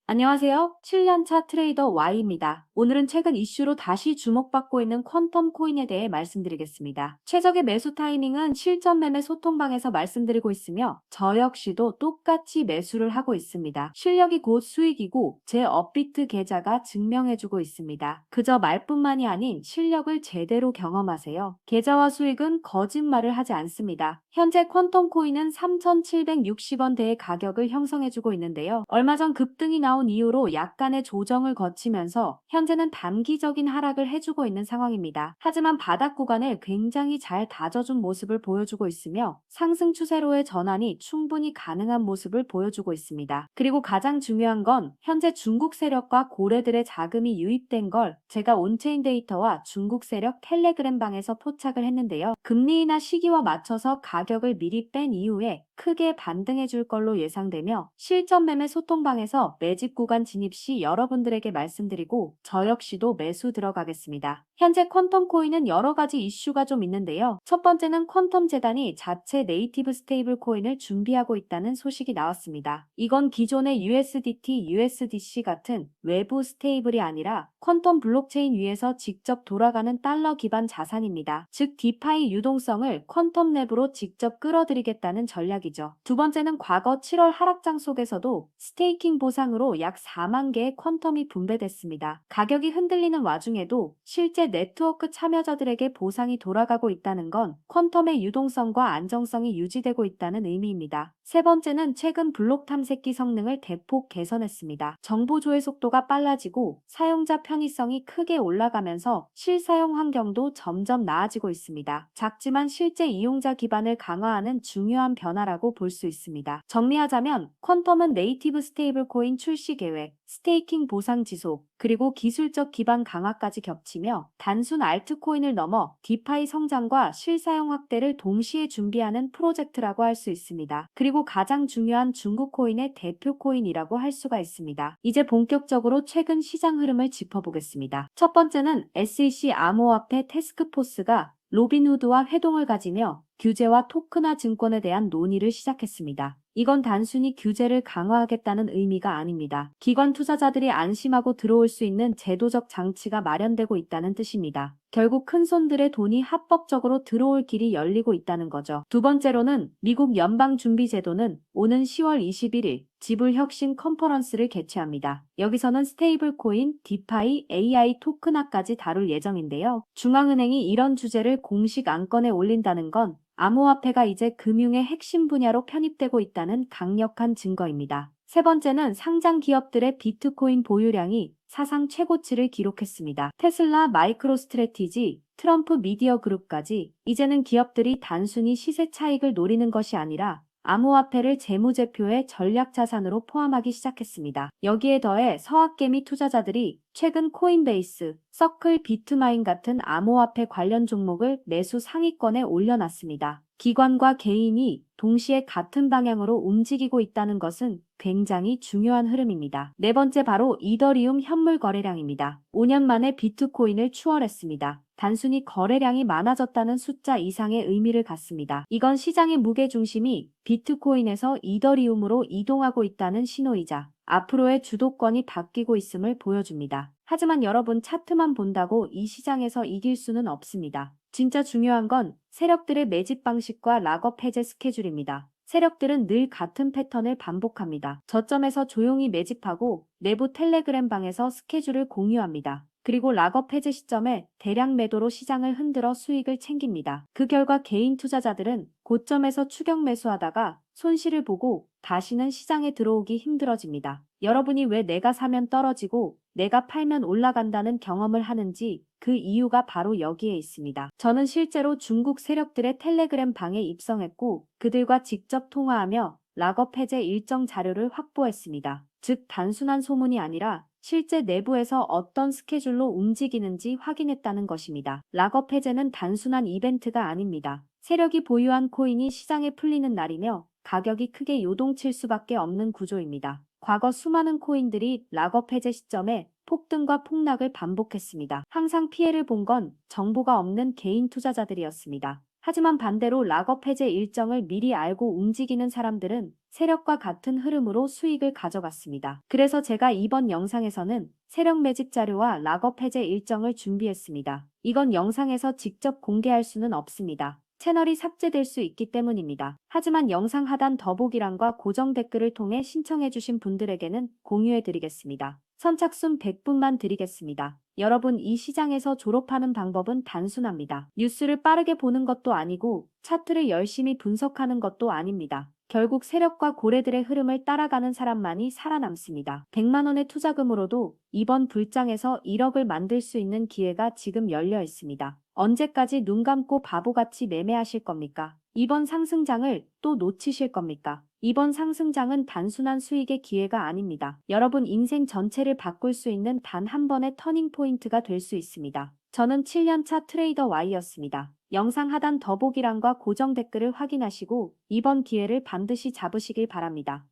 안녕하세요. 7년차 트레이더 Y입니다. 오늘은 최근 이슈로 다시 주목받고 있는 퀀텀 코인에 대해 말씀드리겠습니다. 최적의 매수 타이밍은 실전 매매 소통방에서 말씀드리고 있으며 저 역시도 똑같이 매수를 하고 있습니다. 실력이 곧 수익이고 제 업비트 계좌가 증명해주고 있습니다. 그저 말뿐만이 아닌 실력을 제대로 경험하세요. 계좌와 수익은 거짓말을 하지 않습니다. 현재 퀀텀 코인은 3,760원대의 가격을 형성해주고 있는데요. 얼마 전 급등이 나온 이후로 약간의 조정을 거치면서 현재는 단기적인 하락을 해주고 있는 상황입니다. 하지만 바닥 구간을 굉장히 잘 다져준 모습을 보여주고 있으며 상승 추세로의 전환이 충분히 가능한 모습을 보여주고 있습니다. 그리고 가장 중요한 건 현재 중국 세력과 고래들의 자금이 유입된 걸 제가 온체인 데이터와 중국 세력 텔레그램 방에서 포착을 했는데요. 금리 인하 시기와 맞춰서 가격을 미리 뺀 이후에 크게 반등해 줄 걸로 예상되며 실전 매매 소통방에서 매집 구간 진입 시 여러분들에게 말씀드리고 저 역시도 매수 들어가겠습니다. 현재 퀀텀 코인은 여러 가지 이슈가 좀 있는데요. 첫 번째는 퀀텀 재단이 자체 네이티브 스테이블 코인을 준비하고 있다는 소식이 나왔습니다. 이건 기존의 USDT, USDC 같은 외부 스테이블이 아니라 퀀텀 블록체인 위에서 직접 돌아가는 달러 기반 자산입니다. 즉 디파이 유동성을 퀀텀 랩으로 직접 끌어들이겠다는 전략이죠. 두 번째는 과거 7월 하락장 속에서도 스테이킹 보상으로 약 4만 개의 퀀텀이 분배됐습니다. 가격이 흔들리는 와중에도 실제 네트워크 참여자들에게 보상이 돌아가고 있다는 건 퀀텀의 유동성과 안정성이 유지되고 있다는 의미입니다. 세 번째는 최근 블록 탐색기 성능을 대폭 개선했습니다. 정보 조회 속도가 빨라지고 사용자 편의성이 크게 올라가면서 실사용 환경도 점점 나아지고 있습니다. 작지만 실제 이용자 기반을 강화하는 중요한 변화라고 볼 수 있습니다. 정리하자면 퀀텀은 네이티브 스테이블 코인 출시 계획, 스테이킹 보상 지속, 그리고 기술적 기반 강화까지 겹치며 단순 알트코인을 넘어 디파이 성장과 실사용 확대를 동시에 준비하는 프로젝트라고 할 수 있습니다. 그리고 가장 중요한 중국 코인의 대표 코인이라고 할 수가 있습니다. 이제 본격적으로 최근 시장 흐름을 짚어보겠습니다. 첫 번째는 SEC 암호화폐 태스크포스가 로빈후드와 회동을 가지며 규제와 토큰화 증권에 대한 논의를 시작했습니다. 이건 단순히 규제를 강화하겠다는 의미가 아닙니다. 기관 투자자들이 안심하고 들어올 수 있는 제도적 장치가 마련되고 있다는 뜻입니다. 결국 큰 손들의 돈이 합법적으로 들어올 길이 열리고 있다는 거죠. 두 번째로는 미국 연방준비제도는 오는 10월 21일 지불 혁신 컨퍼런스를 개최합니다. 여기서는 스테이블 코인, 디파이, AI 토큰화까지 다룰 예정인데요. 중앙은행이 이런 주제를 공식 안건에 올린다는 건 암호화폐가 이제 금융의 핵심 분야로 편입되고 있다는 강력한 증거입니다. 세 번째는 상장 기업들의 비트코인 보유량이 사상 최고치를 기록했습니다. 테슬라, 마이크로스트래티지, 트럼프 미디어 그룹까지 이제는 기업들이 단순히 시세 차익을 노리는 것이 아니라 암호화폐를 재무제표의 전략 자산으로 포함하기 시작했습니다. 여기에 더해 서학개미 투자자들이 최근 코인베이스, 서클, 비트마인 같은 암호화폐 관련 종목을 매수 상위권에 올려놨습니다. 기관과 개인이 동시에 같은 방향으로 움직이고 있다는 것은 굉장히 중요한 흐름입니다. 네 번째 바로 이더리움 현물 거래량입니다. 5년 만에 비트코인을 추월했습니다. 단순히 거래량이 많아졌다는 숫자 이상의 의미를 갖습니다. 이건 시장의 무게중심이 비트코인에서 이더리움으로 이동하고 있다는 신호이자 앞으로의 주도권이 바뀌고 있음을 보여줍니다. 하지만 여러분 차트만 본다고 이 시장에서 이길 수는 없습니다. 진짜 중요한 건 세력들의 매집 방식과 락업 해제 스케줄입니다. 세력들은 늘 같은 패턴을 반복합니다. 저점에서 조용히 매집하고 내부 텔레그램 방에서 스케줄을 공유합니다. 그리고 락업 해제 시점에 대량 매도로 시장을 흔들어 수익을 챙깁니다. 그 결과 개인 투자자들은 고점에서 추격 매수하다가 손실을 보고 다시는 시장에 들어오기 힘들어집니다. 여러분이 왜 내가 사면 떨어지고 내가 팔면 올라간다는 경험을 하는지 그 이유가 바로 여기에 있습니다. 저는 실제로 중국 세력들의 텔레그램 방에 입성했고 그들과 직접 통화하며 락업 해제 일정 자료를 확보했습니다. 즉 단순한 소문이 아니라 실제 내부에서 어떤 스케줄로 움직이는지 확인했다는 것입니다. 락업 해제는 단순한 이벤트가 아닙니다. 세력이 보유한 코인이 시장에 풀리는 날이며 가격이 크게 요동칠 수밖에 없는 구조입니다. 과거 수많은 코인들이 락업 해제 시점에 폭등과 폭락을 반복했습니다. 항상 피해를 본 건 정보가 없는 개인 투자자들이었습니다. 하지만 반대로 락업 해제 일정을 미리 알고 움직이는 사람들은 세력과 같은 흐름으로 수익을 가져갔습니다. 그래서 제가 이번 영상에서는 세력 매집 자료와 락업 해제 일정을 준비했습니다. 이건 영상에서 직접 공개할 수는 없습니다. 채널이 삭제될 수 있기 때문입니다. 하지만 영상 하단 더보기란과 고정 댓글을 통해 신청해주신 분들에게는 공유해드리겠습니다. 선착순 100분만 드리겠습니다. 여러분, 이 시장에서 졸업하는 방법은 단순합니다. 뉴스를 빠르게 보는 것도 아니고 차트를 열심히 분석하는 것도 아닙니다. 결국 세력과 고래들의 흐름을 따라가는 사람만이 살아남습니다. 100만 원의 투자금으로도 이번 불장에서 1억을 만들 수 있는 기회가 지금 열려 있습니다. 언제까지 눈 감고 바보같이 매매하실 겁니까? 이번 상승장을 또 놓치실 겁니까? 이번 상승장은 단순한 수익의 기회가 아닙니다. 여러분 인생 전체를 바꿀 수 있는 단 한 번의 터닝 포인트가 될 수 있습니다. 저는 7년차 트레이더 Y였습니다. 영상 하단 더보기란과 고정 댓글을 확인하시고 이번 기회를 반드시 잡으시길 바랍니다.